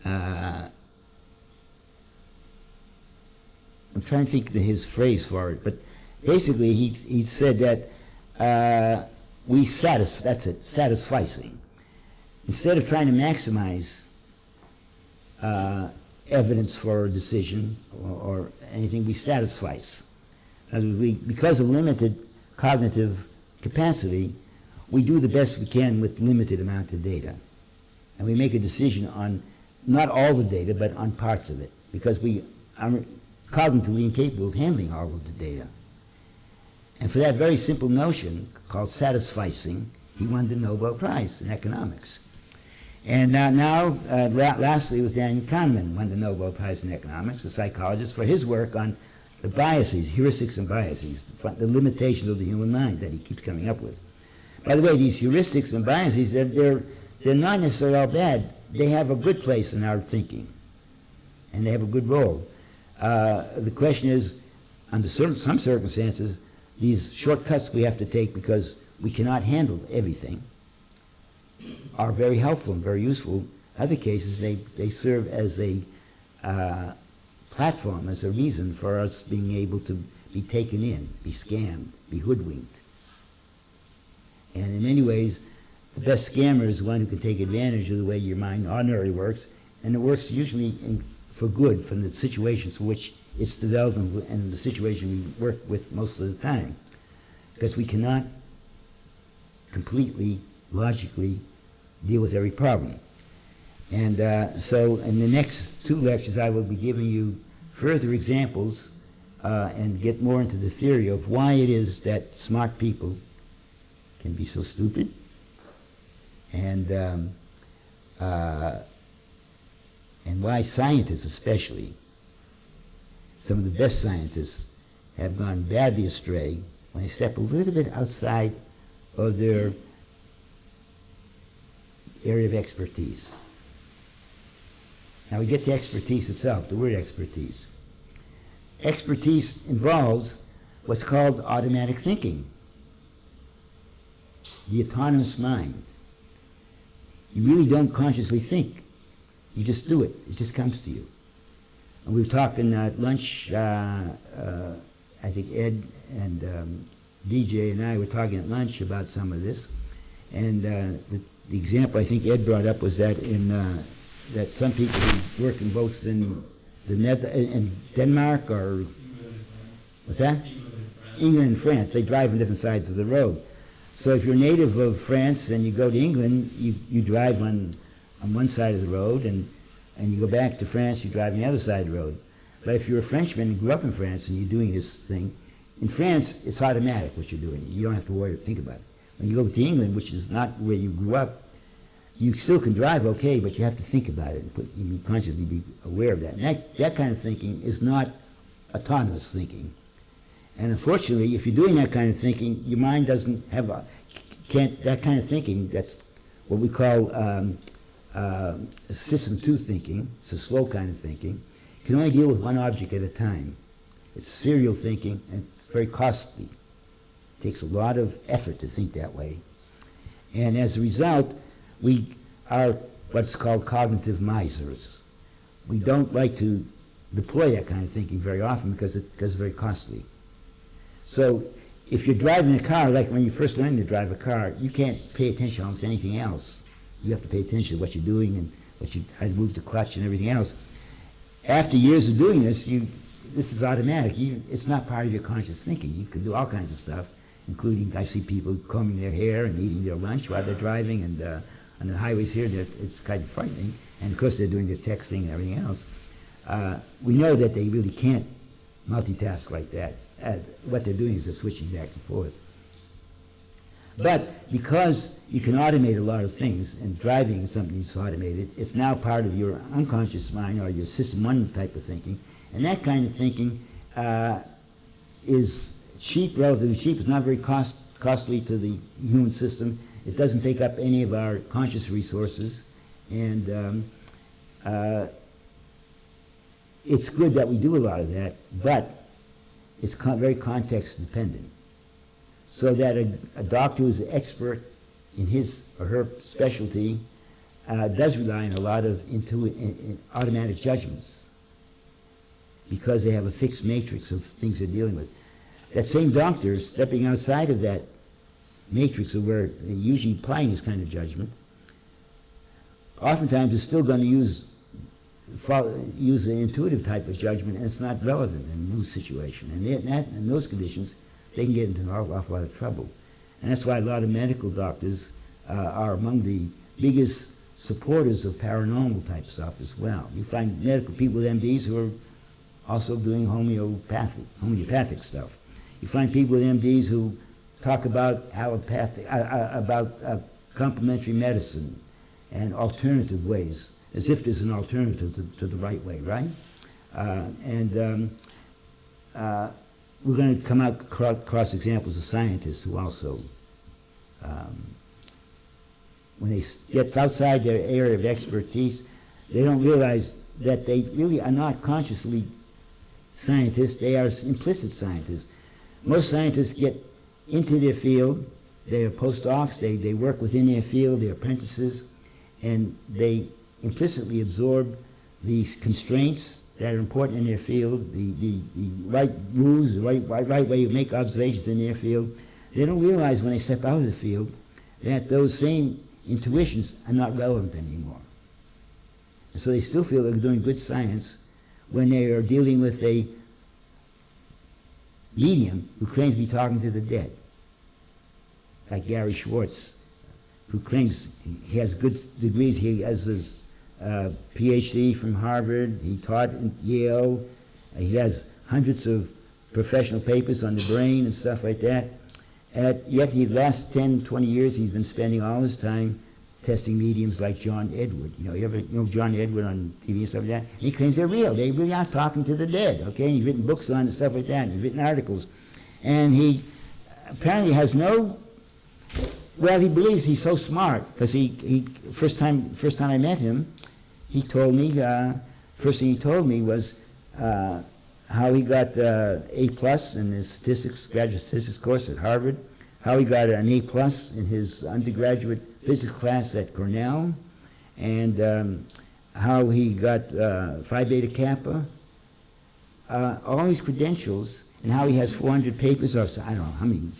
I'm trying to think of his phrase for it, but basically he said that that's it, satisficing. Instead of trying to maximize evidence for a decision or anything, we satisfice. Because of limited cognitive capacity, we do the best we can with limited amount of data. And we make a decision on not all the data, but on parts of it, because we are cognitively incapable of handling all of the data. And for that very simple notion, called satisficing, he won the Nobel Prize in economics. And lastly, it was Daniel Kahneman won the Nobel Prize in economics, a psychologist, for his work on the biases, heuristics and biases, the limitations of the human mind that he keeps coming up with. By the way, these heuristics and biases, they're not necessarily all bad. They have a good place in our thinking, and they have a good role. The question is, under some circumstances, these shortcuts we have to take because we cannot handle everything are very helpful and very useful. Other cases, they serve as a platform, as a reason for us being able to be taken in, be scammed, be hoodwinked. And in many ways, the best scammer is one who can take advantage of the way your mind ordinarily works, and it works usually for good from the situations for which it's developed and the situation we work with most of the time. Because we cannot completely, logically deal with every problem. And so in the next 2 lectures, I will be giving you further examples and get more into the theory of why it is that smart people can be so stupid, and why scientists especially, some of the best scientists, have gone badly astray when they step a little bit outside of their area of expertise. Now we get to expertise itself, the word expertise. Expertise involves what's called automatic thinking, the autonomous mind. You really don't consciously think. You just do it. It just comes to you. And we were talking at lunch, I think Ed and DJ and I were talking at lunch about some of this. And the example I think Ed brought up was that that some people who work in both in in Denmark or, what's that? England and France. They drive on different sides of the road. So if you're a native of France and you go to England, you drive on one side of the road, and you go back to France, you drive on the other side of the road. But if you're a Frenchman and grew up in France and you're doing this thing, in France, it's automatic what you're doing. You don't have to worry or think about it. When you go to England, which is not where you grew up, you still can drive okay, but you have to think about it and you consciously be aware of that. And that kind of thinking is not autonomous thinking. And unfortunately, if you're doing that kind of thinking, your mind doesn't have that kind of thinking. That's what we call system 2 thinking. It's a slow kind of thinking. Can only deal with one object at a time. It's serial thinking, and it's very costly. It takes a lot of effort to think that way. And as a result, we are what's called cognitive misers. We don't like to deploy that kind of thinking very often because it's very costly. So if you're driving a car, like when you first learn to drive a car, you can't pay attention to almost anything else. You have to pay attention to what you're doing and how to move the clutch and everything else. After years of doing this, this is automatic. It's not part of your conscious thinking. You can do all kinds of stuff, including I see people combing their hair and eating their lunch while they're driving, and on the highways here, it's kind of frightening. And of course, they're doing their texting and everything else. We know that they really can't multitask like that. What they're doing is they're switching back and forth. But because you can automate a lot of things, and driving is something that's automated, it's now part of your unconscious mind or your system 1 type of thinking. And that kind of thinking is cheap, relatively cheap. It's not very costly to the human system. It doesn't take up any of our conscious resources. And it's good that we do a lot of that, but it's very context dependent. So that a doctor who's an expert in his or her specialty does rely on a lot of automatic judgments because they have a fixed matrix of things they're dealing with. That same doctor, stepping outside of that matrix of where they're usually applying this kind of judgment, oftentimes is still going to use an intuitive type of judgment, and it's not relevant in a new situation. And in those conditions, they can get into an awful lot of trouble. And that's why a lot of medical doctors are among the biggest supporters of paranormal type stuff as well. You find medical people with MDs who are also doing homeopathic stuff. You find people with MDs who talk about allopathic, complementary medicine and alternative ways, as if there's an alternative to the right way, right? We're going to come out across examples of scientists who also, when they get outside their area of expertise, they don't realize that they really are not consciously scientists, they are implicit scientists. Most scientists get into their field, they are postdocs, they work within their field, they're apprentices, and they implicitly absorb these constraints that are important in their field, the right rules, the right way to make observations in their field. They don't realize when they step out of the field that those same intuitions are not relevant anymore. And so they still feel they're doing good science when they are dealing with a medium who claims to be talking to the dead, like Gary Schwartz, who claims he has good degrees. He has his PhD from Harvard, he taught in Yale, he has hundreds of professional papers on the brain and stuff like that. Yet the last 10, 20 years he's been spending all his time testing mediums like John Edward. You ever know John Edward on TV and stuff like that? And he claims they're real. They really are talking to the dead, okay? And he's written books on it and stuff like that, and he's written articles. And he apparently has no, well, he believes he's so smart, because he first time I met him, he told me, first thing he told me was how he got A+ in his statistics, graduate statistics course at Harvard, how he got an A+ in his undergraduate physics class at Cornell, and how he got Phi Beta Kappa, all these credentials, and how he has 400 papers, or I don't know how many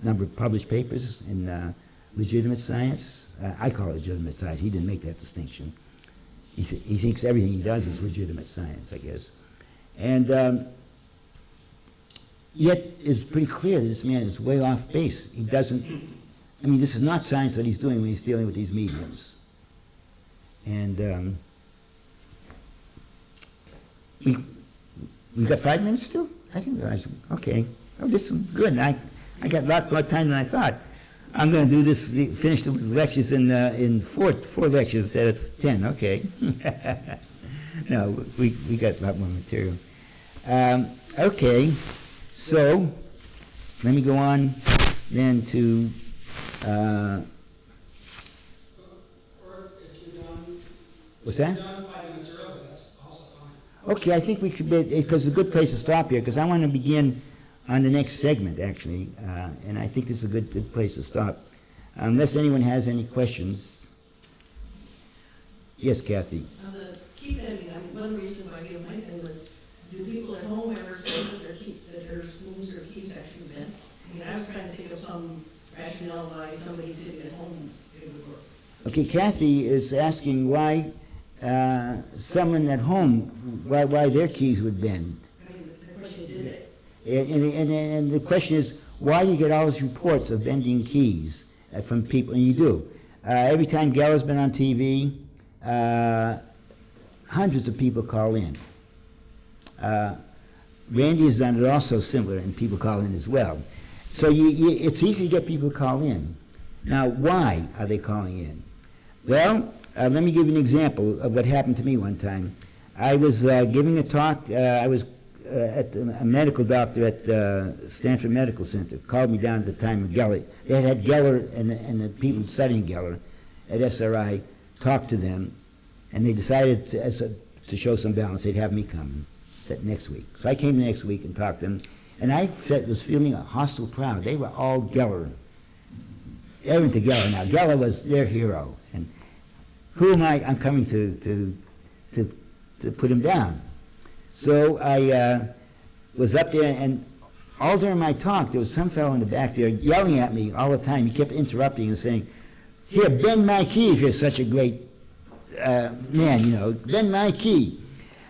number of published papers in legitimate science. I call it legitimate science. He didn't make that distinction. He thinks everything he does is legitimate science, I guess. And yet it's pretty clear that this man is way off base. He doesn't, I mean, this is not science what he's doing when he's dealing with these mediums. And we got 5 minutes still? I didn't realize, okay. Oh, this is good. I got a lot more time than I thought. I'm going to do this, finish the lectures in four lectures instead of 10, okay. No, we got a lot more material. Okay, so let me go on then to, Or if you're done. what's that? If you're done 5 minutes early, that's also fine. Okay, I think we could be, because it's a good place to stop here, because I want to begin on the next segment, actually, and I think this is a good place to stop. Unless anyone has any questions. Yes, Kathy? On the key bending, one reason why I gave my thing was, do people at home ever say that their spoons or keys actually bent? I mean, I was trying to think of some rationale why somebody sitting at home it would work. Okay, Kathy is asking why someone at home, why their keys would bend. I mean, the question is, did it? And the question is, why do you get all these reports of bending keys from people? And you do. Every time Geller's been on TV, hundreds of people call in. Randy has done it also similar, and people call in as well. So it's easy to get people to call in. Now, why are they calling in? Well, let me give you an example of what happened to me one time. I was giving a talk. I was at a medical doctor at Stanford Medical Center called me down at the time of Geller. They had Geller and the people studying Geller at SRI talk to them, and they decided to show some balance. They'd have me come that next week. So I came next week and talked to them, and I was feeling a hostile crowd. They were all Geller. They were into Geller now. Geller was their hero, and who am I? I'm coming to put him down. So I was up there, and all during my talk, there was some fellow in the back there yelling at me all the time. He kept interrupting and saying, "Here, bend my key if you're such a great man, bend my key."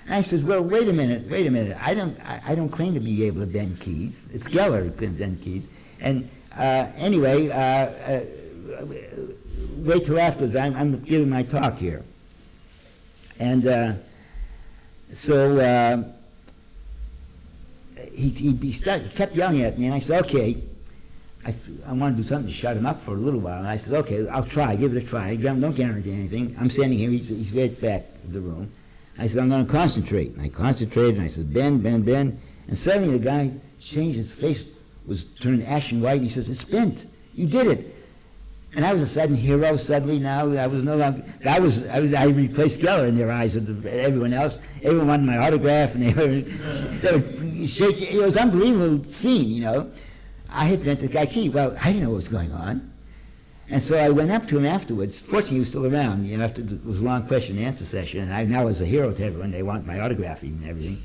And I says, well, wait a minute. I don't claim to be able to bend keys. It's Geller who can bend keys. And anyway, wait till afterwards. I'm giving my talk here. And so he kept yelling at me, and I said, okay. I want to do something to shut him up for a little while. And I said, okay, I'll try, give it a try. Don't guarantee anything. I'm standing here, he's right back of the room. I said, I'm going to concentrate. And I concentrated, and I said, bend. And suddenly the guy changed, his face was turned ashen white, and he says, it's bent. You did it. And I was a sudden hero suddenly now. I was no longer, I replaced Geller in their eyes of everyone else. Everyone wanted my autograph, and they were shaking. It was an unbelievable scene, you know. I had bent the guy key. Well, I didn't know what was going on. And so I went up to him afterwards. Fortunately, he was still around. You know, after it was a long question and answer session, and I now was a hero to everyone. They want my autograph even and everything.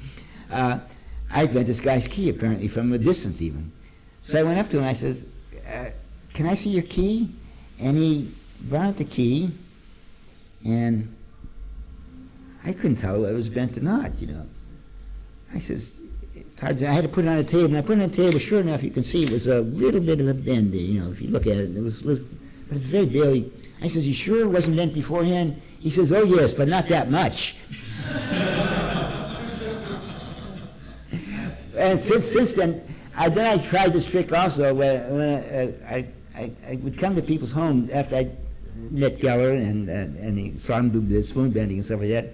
I bent this guy's key, apparently, from a distance even. So I went up to him, and I says, can I see your key? And he brought out the key, and I couldn't tell whether it was bent or not, you know. I says, it's hard to, I had to put it on a table, and I put it on a table, sure enough, you can see it was a little bit of a bend there, you know, if you look at it, it was little, but it's very barely. I says, you sure it wasn't bent beforehand? He says, oh yes, but not that much. And since then I tried this trick also, where I would come to people's homes after I met Geller and saw him do the spoon bending and stuff like that.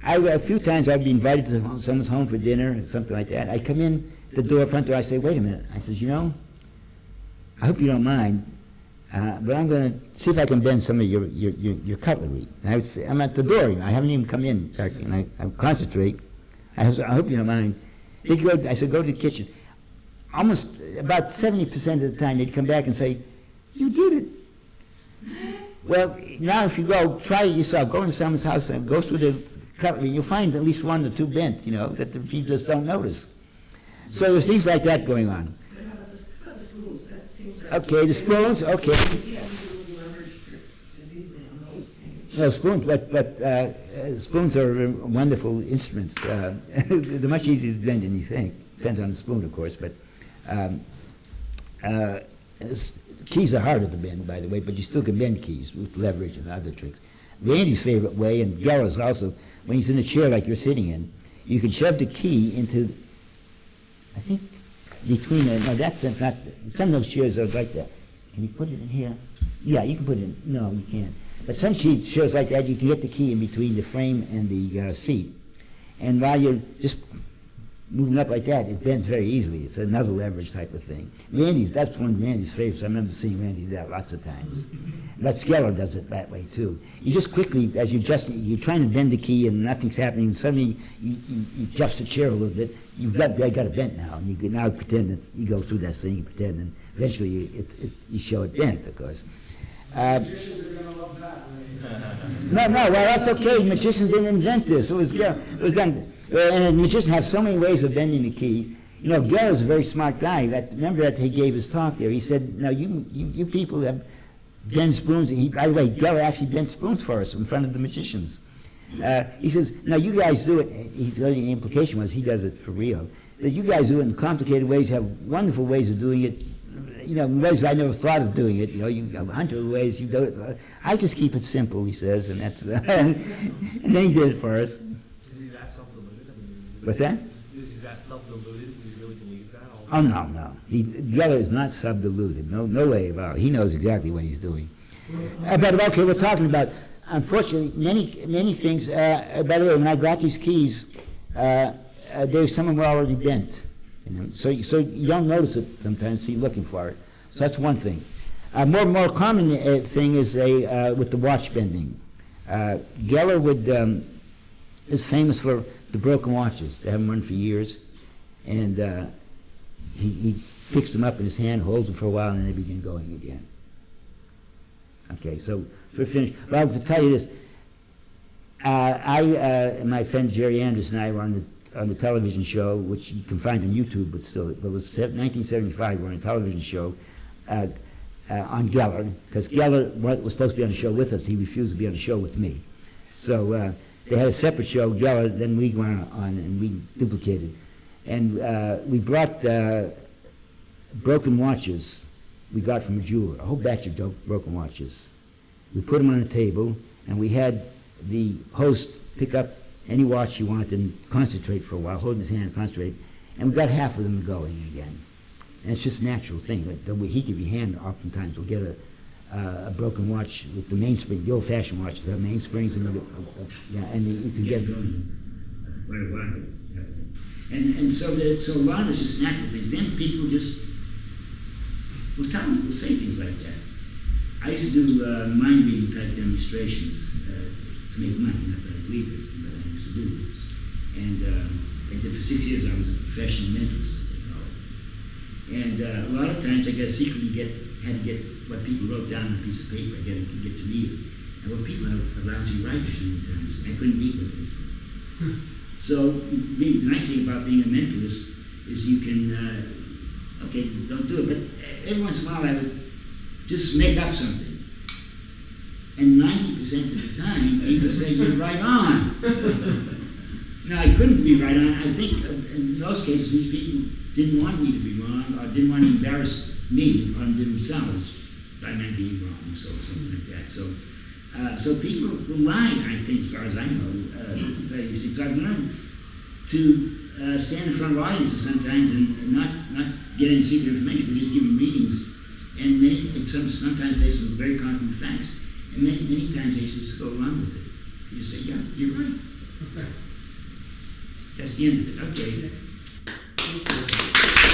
A few times I'd be invited to someone's home for dinner or something like that. I'd come in the door, front door, I say, wait a minute. I says, you know, I hope you don't mind, but I'm going to see if I can bend some of your cutlery. And I would say, I'm at the door, I haven't even come in, and I concentrate. I hope you don't mind. I said, go to the kitchen. Almost about 70% of the time they'd come back and say, you did it. Well, now if you go, try it yourself. Go into someone's house and go through the cutlery. You'll find at least one or two bent, you know, that the people just don't notice. So there's things like that going on. How about the spoons? That seems like- Okay, the spoons, okay. Yeah, we do leverage as easily on those. Well, spoons, but spoons are wonderful instruments. They're much easier to bend than you think. Depends on the spoon, of course, but keys are harder to bend, by the way, but you still can bend keys with leverage and other tricks. Randy's favorite way, and Geller's also, when he's in a chair like you're sitting in, you can shove the key into, I think, between the, no, that's not, some of those chairs are like that. Can you put it in here? Yeah, you can put it in, no, you can't. But some chairs like that, you can get the key in between the frame and the seat. And while you're just moving up like that, it bends very easily. It's another leverage type of thing. That's one of Randy's favorites. I remember seeing Randy do that lots of times. But Geller does it that way too. You just quickly, as you're trying to bend the key and nothing's happening, and suddenly you adjust the chair a little bit, I got it bent now. And you can now pretend that you go through that thing, you pretend, and eventually you show it bent, of course. Magicians are gonna love that, right? No, well, that's okay. Magicians didn't invent this. It was done. And magicians have so many ways of bending the key. You know, Geller's a very smart guy. Remember that he gave his talk there. He said, "Now you people have bent spoons." By the way, Geller actually bent spoons for us in front of the magicians. He says, "Now you guys do it." The implication was he does it for real. But you guys do it in complicated ways. Have wonderful ways of doing it. You know, in ways I never thought of doing it. You know, you have 100 ways you do it. I just keep it simple, he says, and that's. And then he did it for us. Is he that self-deluded? I mean, What's that? Is he that self-deluded? Does he really believe that? Oh, no. Geller is not sub-deluded. No way about it. He knows exactly what he's doing. But okay, we're talking about, unfortunately, many things. By the way, when I got these keys, some of them were already bent. You know? So you don't notice it sometimes, so you're looking for it. So that's one thing. More common thing is with the watch bending. Geller is famous for the broken watches. They haven't run for years. And he picks them up in his hand, holds them for a while, and then they begin going again. Okay, so we're finished. Well, to tell you this, and my friend Jerry Anderson and I were on the television show, which you can find on YouTube, but still, it was 1975, we were on a television show on Geller, because Geller was supposed to be on the show with us. He refused to be on the show with me. So They had a separate show, Geller, then we went on and we duplicated. And we brought broken watches we got from a jeweler, a whole batch of broken watches. We put them on a table, and we had the host pick up any watch he wanted and concentrate for a while, hold in his hand and concentrate, and we got half of them going again. And it's just a natural thing. Like the heat of your hand oftentimes will get a broken watch with the mainspring, the old-fashioned watches have mainsprings, and you can get it going quite a while. And so a lot of it's just natural things. Then people just will say things like that. I used to do mind reading type demonstrations to make money, not that I believe it, but I used to do it. And I did for 6 years. I was a professional mentalist, as they call it. And a lot of times I got secretly had to get what people wrote down on a piece of paper. I get to read it. And what people have lousy writers many times. I couldn't read what they said. So the nice thing about being a mentalist is you can, okay, don't do it, but every once in a while I would just make up something. And 90% of the time, people say, you're right on. Now, I couldn't be right on. I think in those cases, these people didn't want me to be wrong, or didn't want to embarrass me on themselves by my being wrong, so something like that. So people will lie, I think, as far as I know. Because I've learned to stand in front of audiences sometimes and not get any secret information, but just give them readings. And sometimes say some very concrete facts. And many times they just go along with it. You just say, yeah, you're right. Okay. That's the end of it. Okay. Thank you.